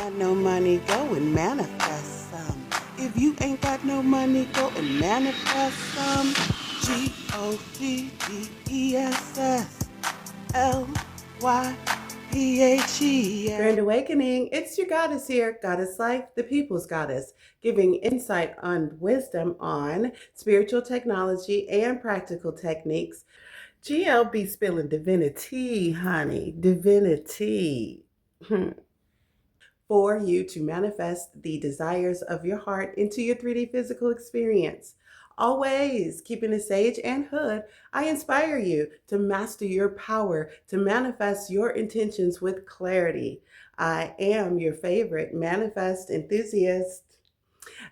got no money, go and manifest some. If you ain't got no money, go and manifest some. GODDESSLYPHE. Grand Awakening, it's your goddess here, Goddess Life, the People's Goddess, giving insight on wisdom on spiritual technology and practical techniques. GLB spilling divinity, honey, divinity. For you to manifest the desires of your heart into your 3D physical experience. Always keeping it sage and hood, I inspire you to master your power to manifest your intentions with clarity. I am your favorite manifest enthusiast.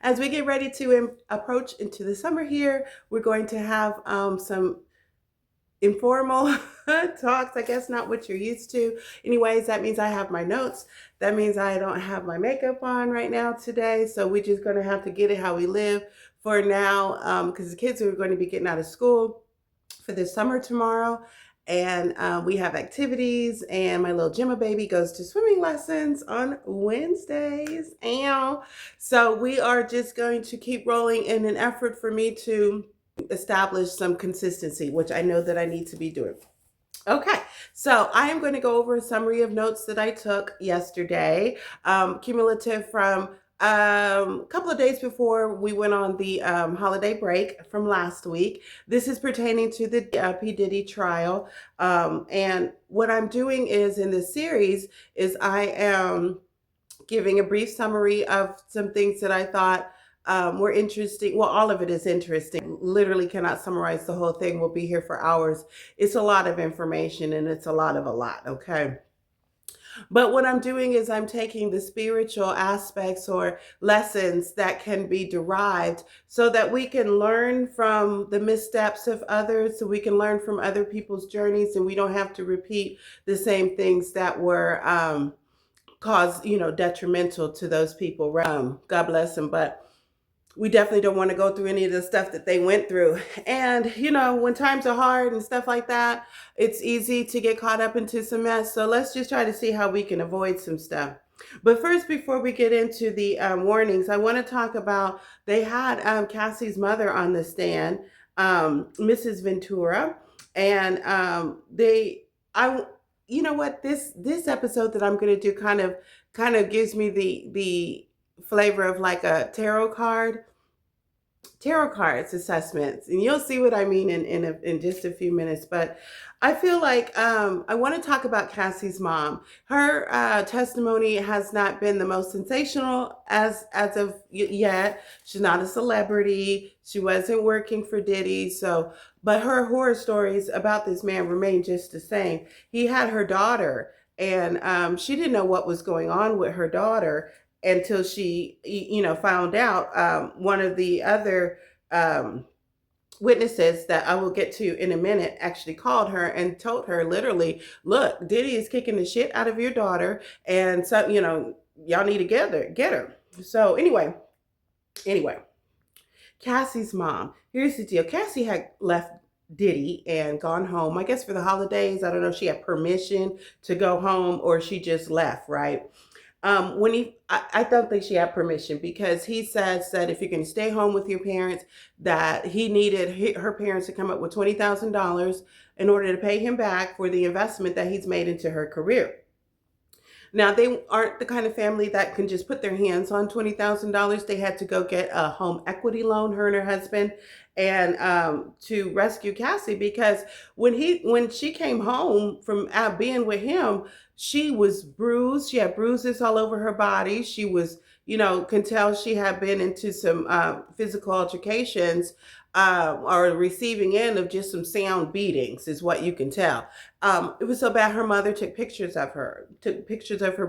As we get ready to approach into the summer here, we're going to have some informal talks, I guess not what you're used to. Anyways, that means I have my notes. That means I don't have my makeup on right now today. So we're just going to have to get it how we live for now, because the kids are going to be getting out of school for the summer tomorrow. And we have activities, and my little Gemma baby goes to swimming lessons on Wednesdays. Ow. So we are just going to keep rolling in an effort for me to establish some consistency, which I know that I need to be doing. Okay, so I am going to go over a summary of notes that I took yesterday, cumulative from a couple of days before we went on the holiday break from last week. This is pertaining to the P. Diddy trial. And what I'm doing is in this series is I am giving a brief summary of some things that I thought were interesting. Well, all of it is interesting. Literally cannot summarize the whole thing. We'll be here for hours. It's a lot of information and it's a lot of a lot, okay? But what I'm doing is I'm taking the spiritual aspects or lessons that can be derived so that we can learn from the missteps of others, so we can learn from other people's journeys, and we don't have to repeat the same things that were detrimental to those people. God bless them, but we definitely don't want to go through any of the stuff that they went through. And, when times are hard and stuff like that, it's easy to get caught up into some mess. So let's just try to see how we can avoid some stuff. But first, before we get into the warnings, I want to talk about, they had Cassie's mother on the stand, Mrs. Ventura. And you know what, this episode that I'm going to do kind of gives me the flavor of like a tarot cards assessments, and you'll see what I mean in just a few minutes. But I feel like I want to talk about Cassie's mom. Her testimony has not been the most sensational as of yet. She's not a celebrity. She wasn't working for Diddy, but her horror stories about this man remain just the same. He had her daughter, and she didn't know what was going on with her daughter until she, found out. One of the other witnesses that I will get to in a minute actually called her and told her literally, look, Diddy is kicking the shit out of your daughter, and so, y'all need to get her. So anyway, Cassie's mom. Here's the deal. Cassie had left Diddy and gone home, I guess for the holidays. I don't know if she had permission to go home or she just left, right? I don't think she had permission, because he says that if you're going to stay home with your parents, that he needed her parents to come up with $20,000 in order to pay him back for the investment that he's made into her career. Now, they aren't the kind of family that can just put their hands on $20,000. They had to go get a home equity loan, her and her husband, and to rescue Cassie, because when she came home from being with him, she was bruised. She had bruises all over her body. She was, can tell she had been into some physical altercations, or receiving end of just some sound beatings, is what you can tell. It was so bad, her mother took pictures of her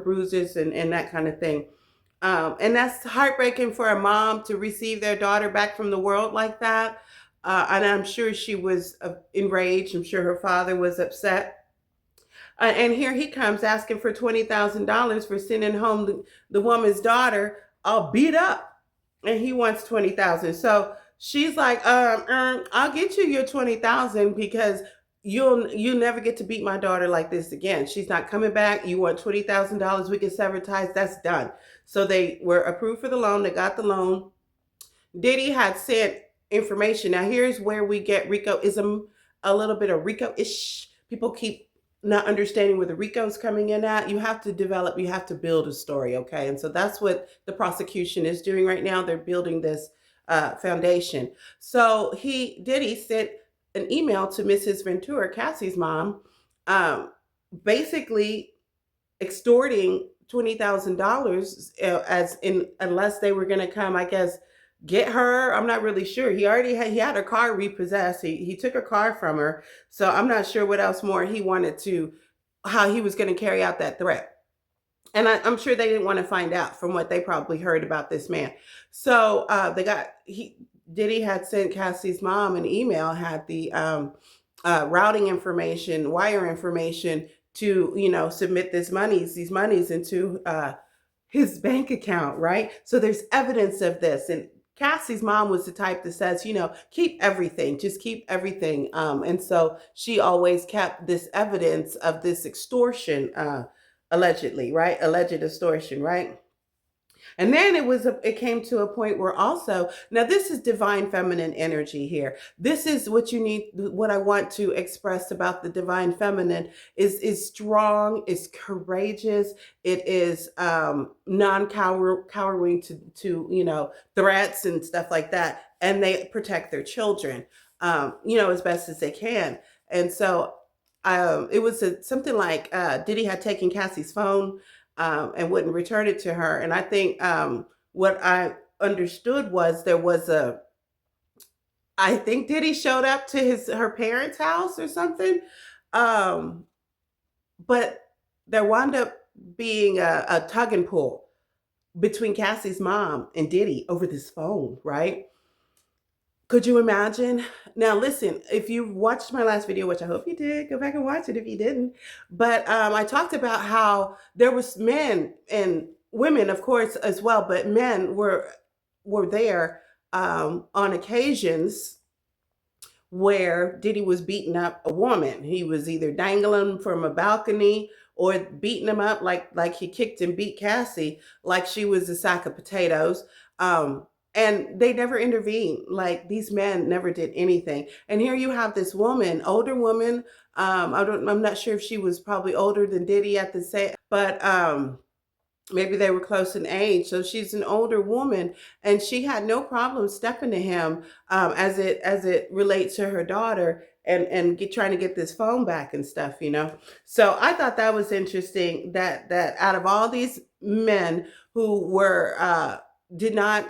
bruises and that kind of thing. And that's heartbreaking for a mom to receive their daughter back from the world like that. And I'm sure she was enraged. I'm sure her father was upset. And here he comes asking for $20,000 for sending home the woman's daughter all beat up. And he wants $20,000. So she's like, I'll get you your $20,000, because you never get to beat my daughter like this again. She's not coming back. You want $20,000, we can sever ties. That's done. So they were approved for the loan. They got the loan. Diddy had sent information. Now here's where we get Ricoism, a little bit of Rico-ish. People keep not understanding where the Rico's coming in at. You have to develop, you have to build a story, okay? And so that's what the prosecution is doing right now. They're building this foundation. So Diddy sent an email to Mrs. Ventura, Cassie's mom, um, basically extorting $20,000 as in unless they were going to come, I guess, get her. I'm not really sure. He had her car repossessed. He took her car from her. So I'm not sure what else more he wanted to, how he was going to carry out that threat. And I'm sure they didn't want to find out from what they probably heard about this man. So Diddy had sent Cassie's mom an email, had the routing information, wire information to, submit these monies into his bank account, right? So there's evidence of this. And Cassie's mom was the type that says, keep everything, just keep everything. And so she always kept this evidence of this extortion, allegedly, right? Alleged extortion, right? And then it came to a point where also, now this is divine feminine energy here. This is what you need, what I want to express about the divine feminine is strong, is courageous, it is non-cowering to threats and stuff like that. And they protect their children, as best as they can. And so it was something like Diddy had taken Cassie's phone and wouldn't return it to her. And I think what I understood was I think Diddy showed up to her parents' house or something, um, but there wound up being a tug and pull between Cassie's mom and Diddy over this phone, right? Could you imagine? Now, listen, if you watched my last video, which I hope you did, go back and watch it if you didn't. But I talked about how there was men and women, of course, as well, but men were there on occasions where Diddy was beating up a woman. He was either dangling from a balcony or beating him up like he kicked and beat Cassie like she was a sack of potatoes. And they never intervened. Like these men never did anything. And here you have this woman, older woman. I'm not sure if she was probably older than Diddy at the same, but maybe they were close in age. So she's an older woman, and she had no problem stepping to him as it relates to her daughter and trying to get this phone back and stuff. So I thought that was interesting that out of all these men who were did not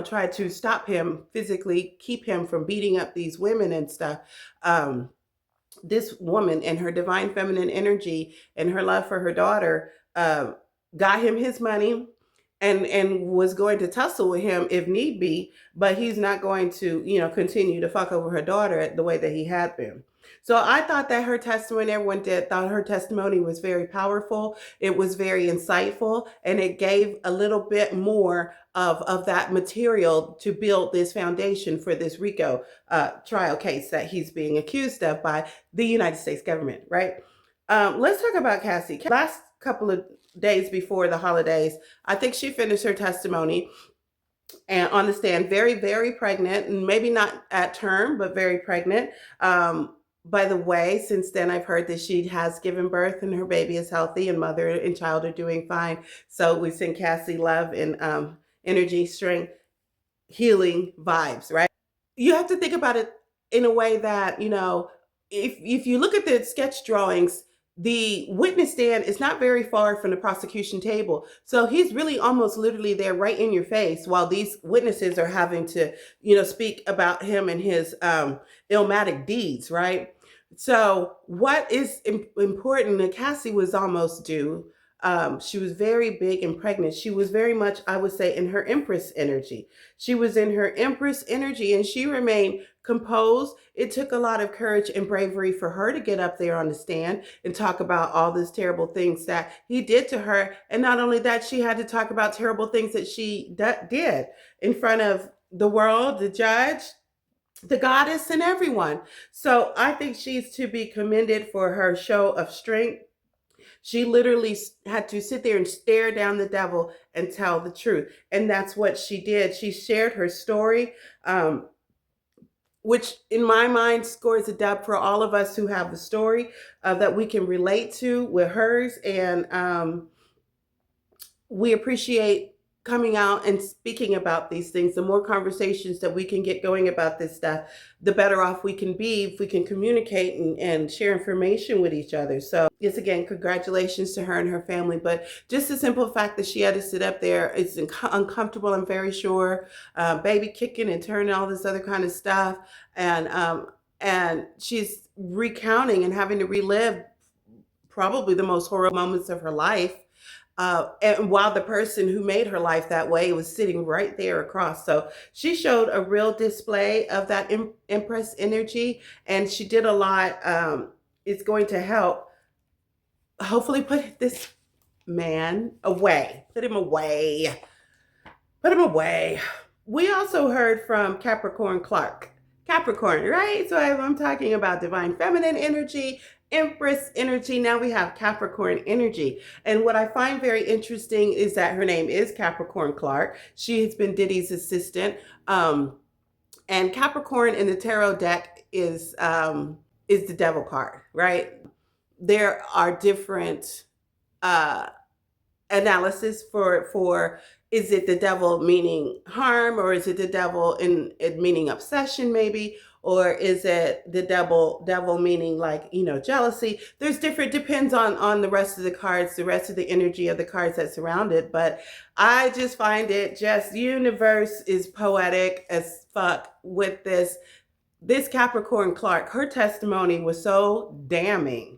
try to stop him physically, keep him from beating up these women and stuff. This woman and her divine feminine energy and her love for her daughter got him his money and was going to tussle with him if need be, but he's not going to, continue to fuck over her daughter the way that he had been. So I thought that her testimony, everyone did, thought her testimony was very powerful. It was very insightful, and it gave a little bit more of that material to build this foundation for this RICO trial case that he's being accused of by the United States government, right? Let's talk about Cassie. Last couple of days before the holidays, I think she finished her testimony and on the stand, very, very pregnant, and maybe not at term, but very pregnant. By the way, since then, I've heard that she has given birth and her baby is healthy and mother and child are doing fine. So we send Cassie love and energy, strength, healing vibes, right? You have to think about it in a way that, if you look at the sketch drawings, the witness stand is not very far from the prosecution table. So he's really almost literally there right in your face while these witnesses are having to, speak about him and his illmatic deeds, right? So what is important, that Cassie was almost due. She was very big and pregnant. She was very much, I would say, in her Empress energy. She was in her Empress energy and she remained composed. It took a lot of courage and bravery for her to get up there on the stand and talk about all these terrible things that he did to her. And not only that, she had to talk about terrible things that she did in front of the world, the judge, the goddess in everyone. So I think she's to be commended for her show of strength. She literally had to sit there and stare down the devil and tell the truth. And that's what she did. She shared her story, which in my mind scores a dub for all of us who have the story that we can relate to with hers. And we appreciate coming out and speaking about these things. The more conversations that we can get going about this stuff, the better off we can be if we can communicate and share information with each other. So, yes, again, congratulations to her and her family. But just the simple fact that she had to sit up there, it's uncomfortable, I'm very sure. Baby kicking and turning, all this other kind of stuff. And she's recounting and having to relive probably the most horrible moments of her life, and while the person who made her life that way was sitting right there across. So she showed a real display of that Empress energy, and she did a lot. It's going to help hopefully put this man away, put him away, put him away. We also heard from Capricorn Clark. Capricorn, right? So I'm talking about divine feminine energy, Empress energy. Now we have Capricorn energy. And what I find very interesting is that her name is Capricorn Clark. She has been Diddy's assistant. And Capricorn in the tarot deck is the devil card, right? There are different analysis for is it the devil meaning harm, or is it the devil in meaning obsession maybe, or is it the devil meaning like, you know, jealousy? There's different, depends on the rest of the cards, the rest of the energy of the cards that surround it. But I just find it just, universe is poetic as fuck with this Capricorn Clark. Her testimony was so damning.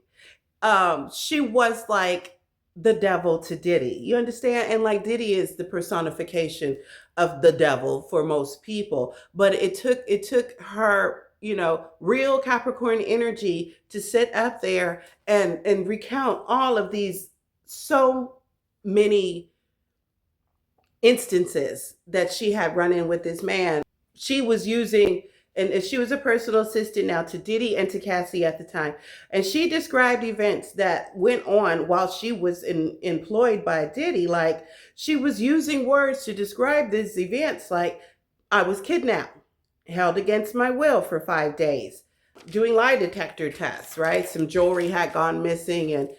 She was like the devil to Diddy. You understand? And like Diddy is the personification of the devil for most people. But it took her, you know, real Capricorn energy to sit up there and recount all of these so many instances that she had run in with this man. She was using, and she was a personal assistant now to Diddy and to Cassie at the time. And she described events that went on while she was employed by Diddy. Like, she was using words to describe these events, like, I was kidnapped, held against my will for 5 days, doing lie detector tests, right? Some jewelry had gone missing, and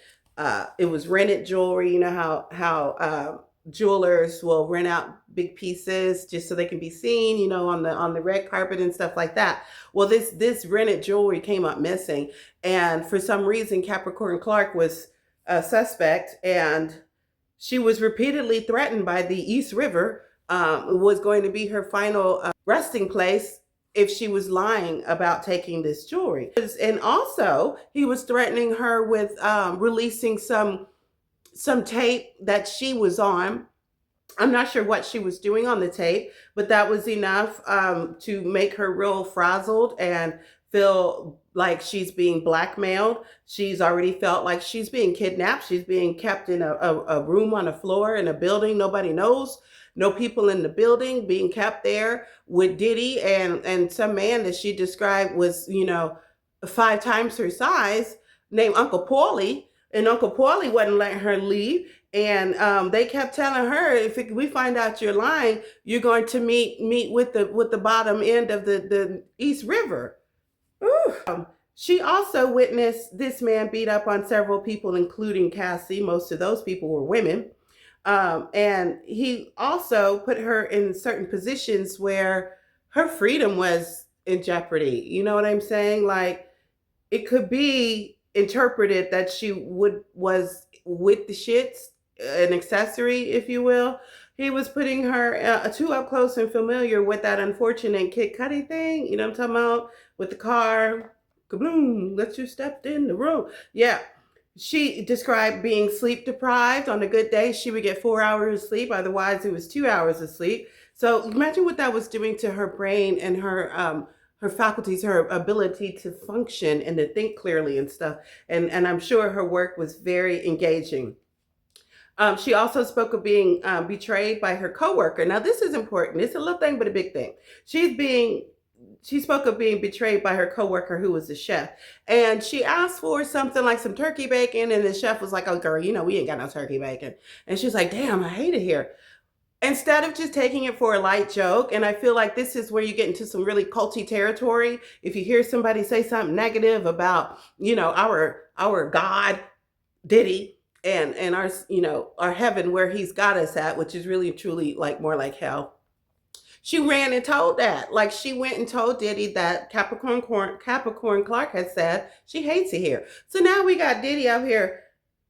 it was rented jewelry. You know how jewelers will rent out big pieces just so they can be seen, you know, on the red carpet and stuff like that. Well, this rented jewelry came up missing, and for some reason Capricorn Clark was a suspect, and she was repeatedly threatened by the East River. Was going to be her final resting place if she was lying about taking this jewelry. And also, he was threatening her with releasing some tape that she was on. I'm not sure what she was doing on the tape, but that was enough to make her real frazzled and feel like she's being blackmailed. She's already felt like she's being kidnapped. She's being kept in a room on a floor in a building. Nobody knows. No people in the building, being kept there with Diddy and some man that she described was, you know, 5 times her size, named Uncle Paulie. And Uncle Paulie wasn't letting her leave. And they kept telling her, if we find out you're lying, you're going to meet with the bottom end of the East River. She also witnessed this man beat up on several people, including Cassie. Most of those people were women. And he also put her in certain positions where her freedom was in jeopardy. You know what I'm saying? Like, it could be interpreted that she was with the shits, an accessory, if you will. He was putting her too up close and familiar with that unfortunate Kid Cudi thing. You know what I'm talking about? With the car, kabloom, let you stepped in the room. Yeah. She described being sleep deprived. On a good day, she would get 4 hours of sleep. Otherwise, it was 2 hours of sleep. So imagine what that was doing to her brain and her faculties, her ability to function and to think clearly and stuff. And I'm sure her work was very engaging. She also spoke of being betrayed by her coworker. Now, this is important. It's a little thing, but a big thing. She's being she spoke of being betrayed by her coworker who was a chef, and she asked for something like some turkey bacon, and the chef was like, "Oh, girl, we ain't got no turkey bacon," and she's like, "Damn, I hate it here." Instead of just taking it for a light joke, and I feel like this is where you get into some really culty territory. If you hear somebody say something negative about, our God, Diddy, and our, our heaven where he's got us at, which is really truly like more like hell. She ran and told that. Like, she went and told Diddy that Capricorn Clark had said she hates it here. So now we got Diddy out here,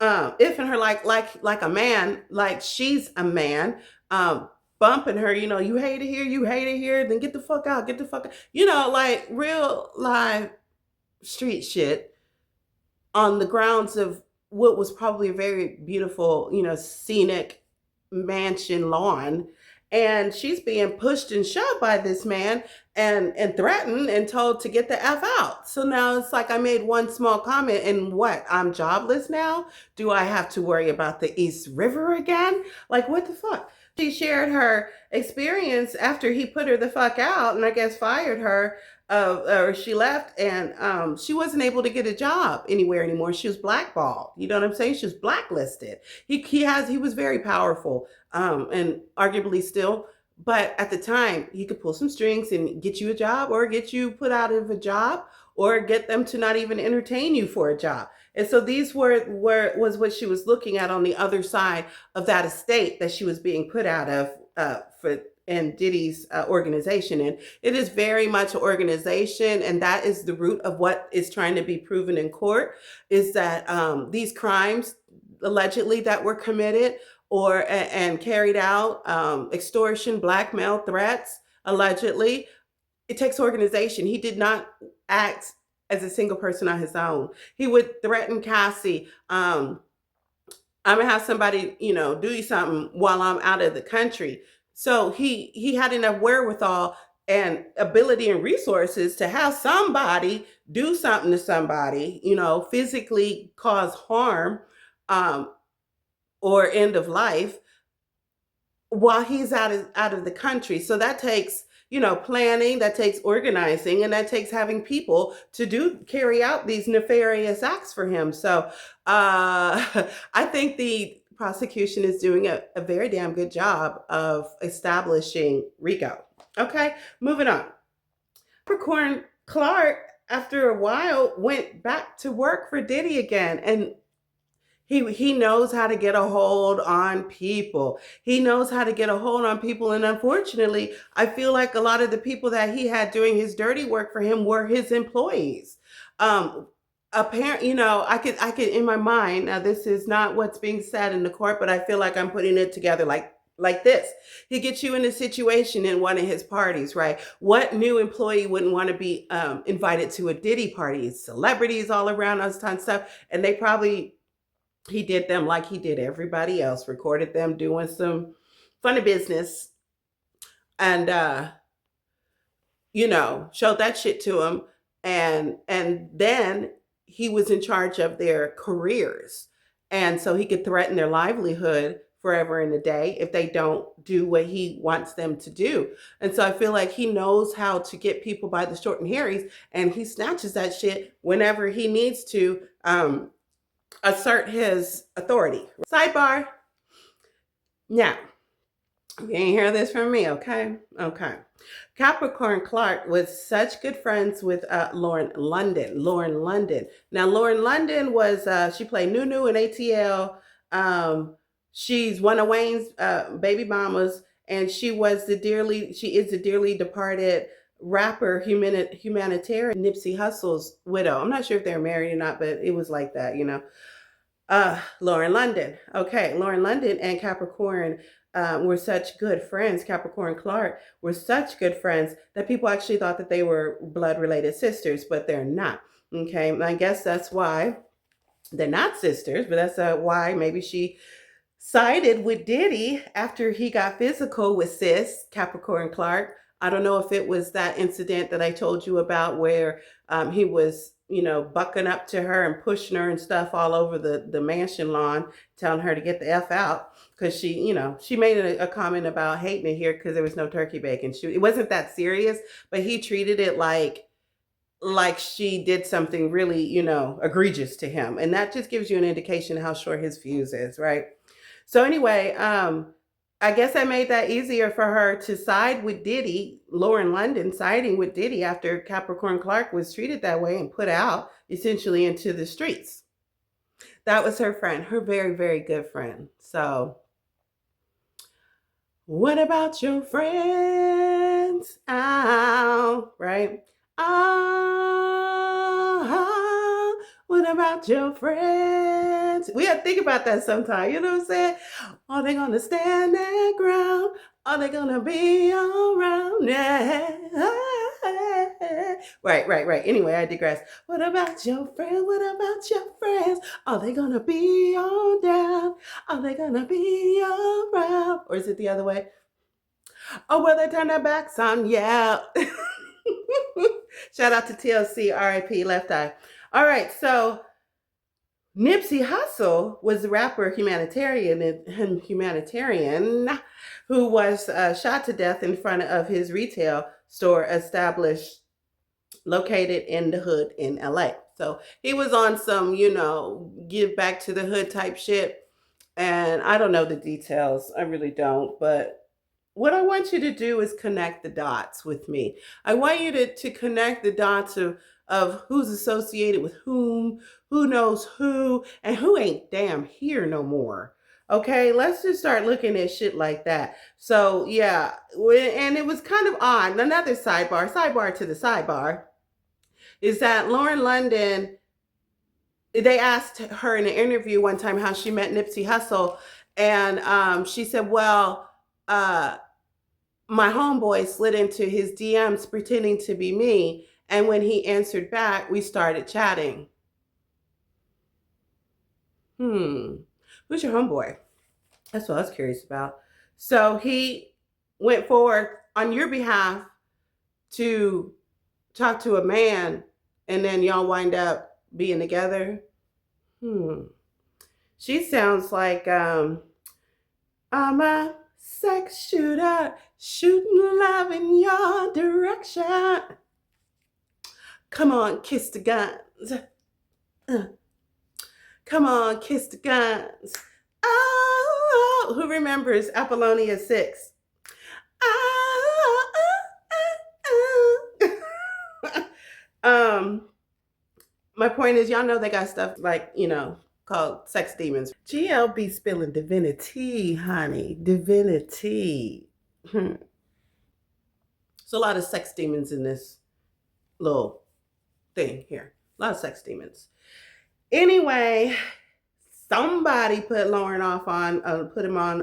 ifing her like a man, like she's a man, bumping her. You hate it here, you hate it here. Then get the fuck out, get the fuck out. Like real live street shit on the grounds of what was probably a very beautiful, scenic mansion lawn. And she's being pushed and shoved by this man and threatened and told to get the F out. So now it's like I made one small comment and what? I'm jobless now? Do I have to worry about the East River again? Like, what the fuck? She shared her experience after he put her the fuck out and I guess fired her, or she left, and she wasn't able to get a job anywhere anymore. She was blackballed. You know what I'm saying? She was blacklisted. He was very powerful, and arguably still. But at the time, he could pull some strings and get you a job, or get you put out of a job, or get them to not even entertain you for a job. And so these was what she was looking at on the other side of that estate that she was being put out of, for and Diddy's organization. And it is very much an organization, and that is the root of what is trying to be proven in court, is that these crimes allegedly that were committed or and carried out, extortion, blackmail, threats, allegedly, it takes organization. He did not act as a single person on his own. He would threaten Cassie, I'm gonna have somebody, do you something while I'm out of the country. So he had enough wherewithal and ability and resources to have somebody do something to somebody, physically cause harm, um, or end of life while he's out of the country. So that takes, planning, that takes organizing, and that takes having people to carry out these nefarious acts for him. So I think the prosecution is doing a very damn good job of establishing RICO. Okay, moving on. Capricorn Clark, after a while, went back to work for Diddy again, and he knows how to get a hold on people. He knows how to get a hold on people. And unfortunately, I feel like a lot of the people that he had doing his dirty work for him were his employees. Apparently, I could in my mind, now this is not what's being said in the court, but I feel like I'm putting it together like this. He gets you in a situation in one of his parties, right? What new employee wouldn't want to be invited to a Diddy party? Celebrities all around, all this kind of stuff. And he did them like he did everybody else, recorded them doing some funny business, and showed that shit to him. And then he was in charge of their careers. And so he could threaten their livelihood forever and a day if they don't do what he wants them to do. And so I feel like he knows how to get people by the short and hairies, and he snatches that shit whenever he needs to, assert his authority. Sidebar. Now, you ain't hear this from me, okay? Okay. Capricorn Clark was such good friends with Lauren London. Lauren London. Now, Lauren London was, she played Nunu in ATL. She's one of Wayne's baby mamas, and she is the dearly departed rapper, humanitarian Nipsey Hussle's widow. I'm not sure if they're married or not, but it was like that, Lauren London. Okay, Lauren London and Capricorn were such good friends. Capricorn Clark were such good friends that people actually thought that they were blood related sisters, but they're not. Okay, and I guess that's why they're not sisters, but that's why maybe she sided with Diddy after he got physical with sis Capricorn Clark. I don't know if it was that incident that I told you about where he was, bucking up to her and pushing her and stuff all over the mansion lawn, telling her to get the F out. because she made a comment about hating it here because there was no turkey bacon. It wasn't that serious, but he treated it like she did something really, egregious to him. And that just gives you an indication of how short his fuse is, right? So anyway, I guess I made that easier for her to side with Diddy, Lauren London siding with Diddy after Capricorn Clark was treated that way and put out essentially into the streets. That was her friend, her very, very good friend. So what about your friends? Oh, right? Oh, what about your friends? We have to think about that sometime. You know what I'm saying? Are they gonna stand their ground? Are they gonna be around? Yeah. Right, right, right. Anyway, I digress. What about your friends? What about your friends? Are they gonna be on down? Are they gonna be around? Or is it the other way? Oh, well, they turn their backs on, yeah. Shout out to TLC, RIP, Left Eye. All right, so Nipsey Hussle was the rapper humanitarian who was shot to death in front of his retail store established located in the hood in LA. So he was on some, give back to the hood type shit. And I don't know the details. I really don't. But what I want you to do is connect the dots with me. I want you to connect the dots of who's associated with who knows who, and who ain't damn here no more. Okay, let's just start looking at shit like that. So, yeah, and it was kind of odd. Another sidebar to the sidebar, is that Lauren London, they asked her in an interview one time how she met Nipsey Hussle, and she said, well, my homeboy slid into his DMs pretending to be me, and when he answered back, we started chatting. Who's your homeboy? That's what I was curious about. So he went forward on your behalf to talk to a man, and then y'all wind up being together. She sounds like I'm a sex shooter, shooting love in your direction. Come on, kiss the guns. Come on, kiss the guns. Oh, who remembers Apollonia 6? My point is, y'all know they got stuff like, called sex demons. GLB spilling diviniTea, honey. diviniTea. So a lot of sex demons in this little thing here. A lot of sex demons. Anyway, somebody put Lauren off on, put her on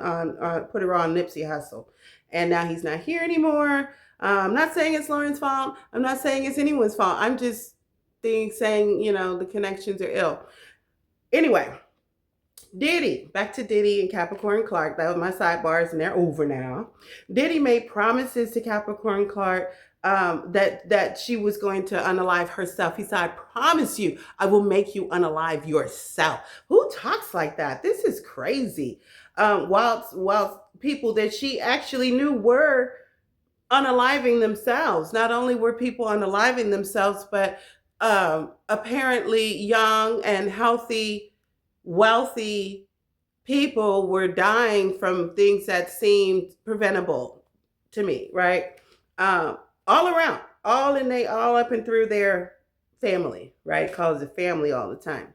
Nipsey Hussle, and now he's not here anymore. I'm not saying it's Lauren's fault. I'm not saying it's anyone's fault. I'm just saying, the connections are ill. Anyway, Diddy, back to Diddy and Capricorn Clark. That was my sidebars, and they're over now. Diddy made promises to Capricorn Clark that she was going to unalive herself. He said, I promise you, I will make you unalive yourself. Who talks like that? This is crazy. Whilst people that she actually knew were unaliving themselves. Not only were people unaliving themselves, but apparently young and healthy, wealthy people were dying from things that seemed preventable to me, right? All around, all up and through their family, right? Calls it family all the time.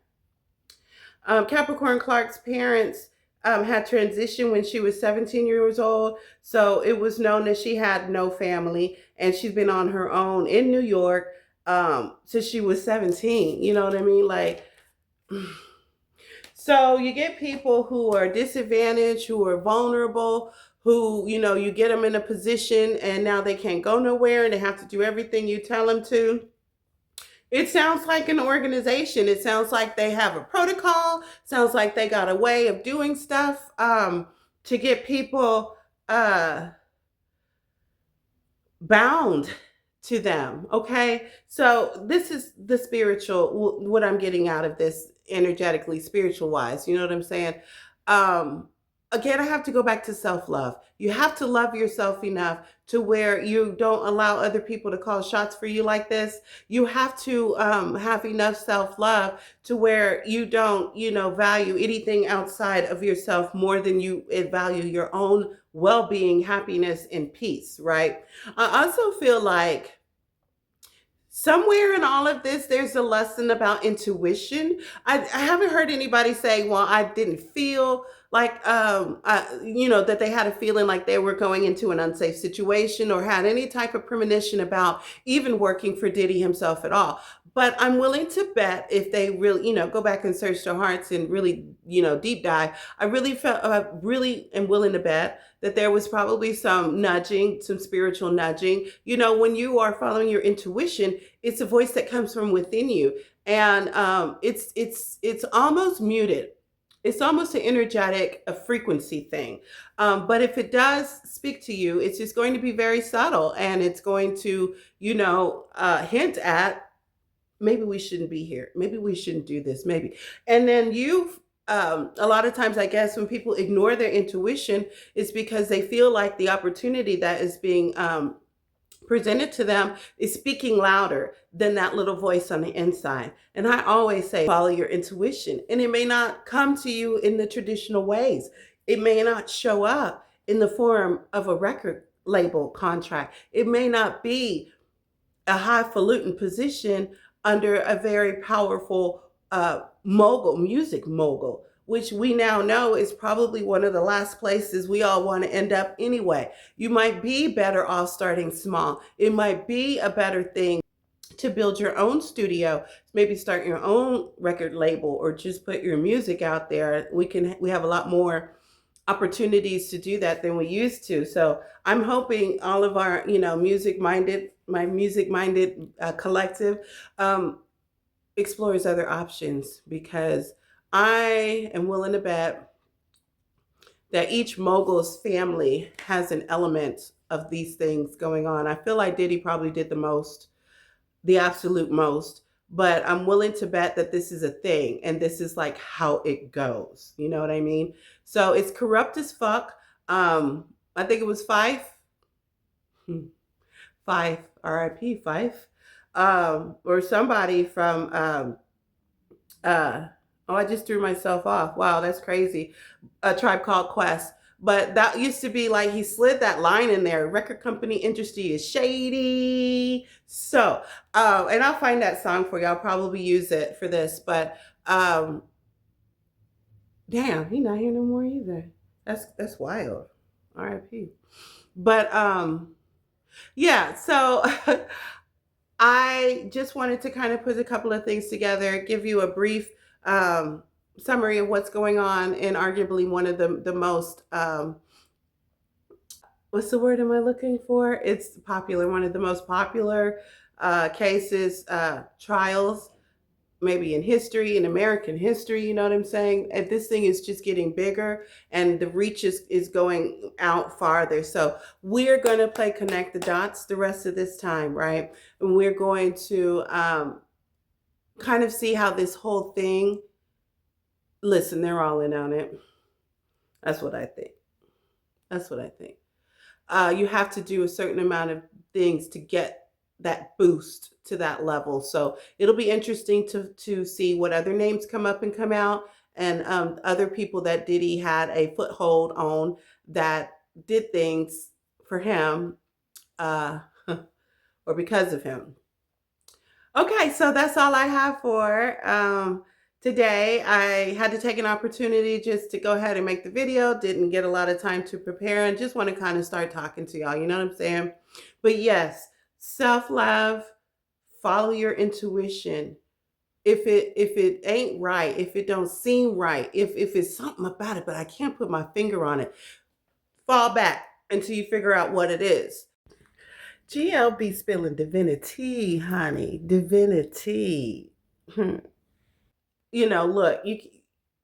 Capricorn Clark's parents had transitioned when she was 17 years old. So it was known that she had no family, and she's been on her own in New York since she was 17. You know what I mean? Like, so you get people who are disadvantaged, who are vulnerable, who, you get them in a position and now they can't go nowhere and they have to do everything you tell them to. It sounds like an organization. It sounds like they have a protocol. Sounds like they got a way of doing stuff to get people bound to them. Okay. So this is the spiritual, what I'm getting out of this energetically, spiritual wise. You know what I'm saying? again, I have to go back to self love. You have to love yourself enough to where you don't allow other people to call shots for you like this. You have to have enough self love to where you don't, value anything outside of yourself more than you value your own well being, happiness, and peace, right? I also feel like somewhere in all of this, there's a lesson about intuition. I haven't heard anybody say, well, I didn't feel like, that they had a feeling like they were going into an unsafe situation or had any type of premonition about even working for Diddy himself at all. But I'm willing to bet if they really, go back and search their hearts and really, deep dive, I really felt, really am willing to bet that there was probably some nudging, some spiritual nudging. When you are following your intuition, it's a voice that comes from within you, and it's almost muted. It's almost an energetic, a frequency thing. But if it does speak to you, it's just going to be very subtle, and it's going to, hint at maybe we shouldn't be here. Maybe we shouldn't do this. Maybe. And then a lot of times, I guess, when people ignore their intuition, it's because they feel like the opportunity that is being presented to them is speaking louder than that little voice on the inside. And I always say, follow your intuition. And it may not come to you in the traditional ways. It may not show up in the form of a record label contract. It may not be a highfalutin position under a very powerful music mogul, which we now know is probably one of the last places we all want to end up anyway. You might be better off starting small. It might be a better thing to build your own studio, maybe start your own record label, or just put your music out there. We have a lot more opportunities to do that than we used to. So I'm hoping all of our, my music minded collective explores other options, because I am willing to bet that each mogul's family has an element of these things going on. I feel like Diddy probably did the most, the absolute most, but I'm willing to bet that this is a thing, and this is like how it goes. You know what I mean? So it's corrupt as fuck. I think it was Fife, R.I.P. Fife, or somebody from, oh, I just threw myself off. Wow, that's crazy. A Tribe Called Quest. But that used to be like, he slid that line in there. Record company industry is shady. So, and I'll find that song for you. I'll probably use it for this. But damn, he not here no more either. That's wild. R.I.P. But yeah, so I just wanted to kind of put a couple of things together, give you a brief summary of what's going on in arguably one of the most, what's the word am I looking for? It's popular, one of the most popular cases, trials, maybe in history, in American history, you know what I'm saying? And this thing is just getting bigger, and the reach is going out farther. So we're going to play connect the dots the rest of this time, right? And we're going to kind of see how this whole thing, listen, they're all in on it. That's what I think. That's what I think. You have to do a certain amount of things to get that boost to that level. So it'll be interesting to see what other names come up and come out, and other people that Diddy had a foothold on that did things for him or because of him. Okay, so that's all I have for today. I had to take an opportunity just to go ahead and make the video. Didn't get a lot of time to prepare, and just want to kind of start talking to y'all. You know what I'm saying? But yes, self-love, follow your intuition. If it ain't right, if it don't seem right, if it's something about it, but I can't put my finger on it, fall back until you figure out what it is. GLB spilling divinity, honey, divinity. Look,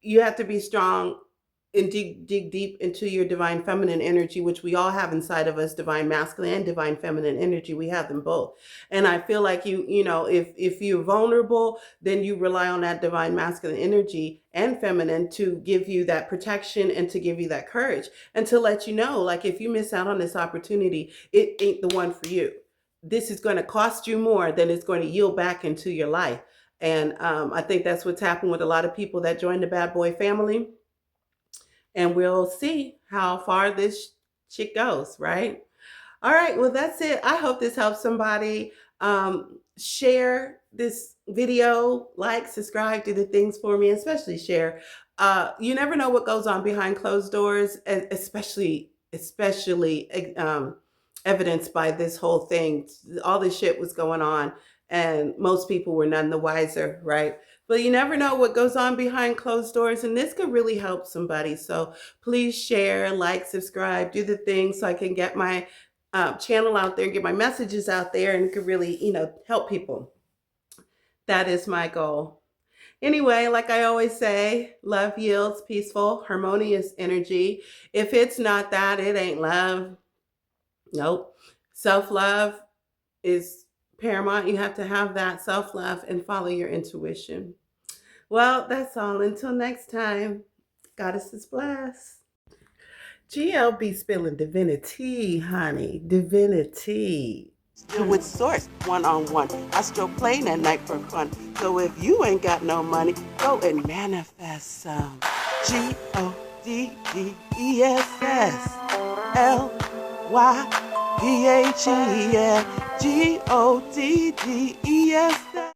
you have to be strong and dig deep into your divine feminine energy, which we all have inside of us, divine masculine and divine feminine energy. We have them both. And I feel like if you're vulnerable, then you rely on that divine masculine energy and feminine to give you that protection and to give you that courage and to let you know, like, if you miss out on this opportunity, it ain't the one for you. This is going to cost you more than it's going to yield back into your life. And I think that's what's happened with a lot of people that join the bad boy family, and we'll see how far this chick goes, right? All right, well, that's it. I hope this helps somebody. Share this video, like, subscribe, do the things for me, especially share. You never know what goes on behind closed doors, especially evidenced by this whole thing. All this shit was going on, and most people were none the wiser, right? But you never know what goes on behind closed doors, and this could really help somebody. So please share, like, subscribe, do the things so I can get my channel out there, get my messages out there, and could really, help people. That is my goal. Anyway, like I always say, love yields peaceful, harmonious energy. If it's not that, it ain't love. Nope. Self-love is paramount. You have to have that self-love and follow your intuition. Well, that's all. Until next time, goddesses bless. GLB spilling diviniTea, honey. diviniTea. Still with source, one-on-one. Astro playing at night for fun. So if you ain't got no money, go and manifest some. GODDESSLYPHE, yeah. GODDESS.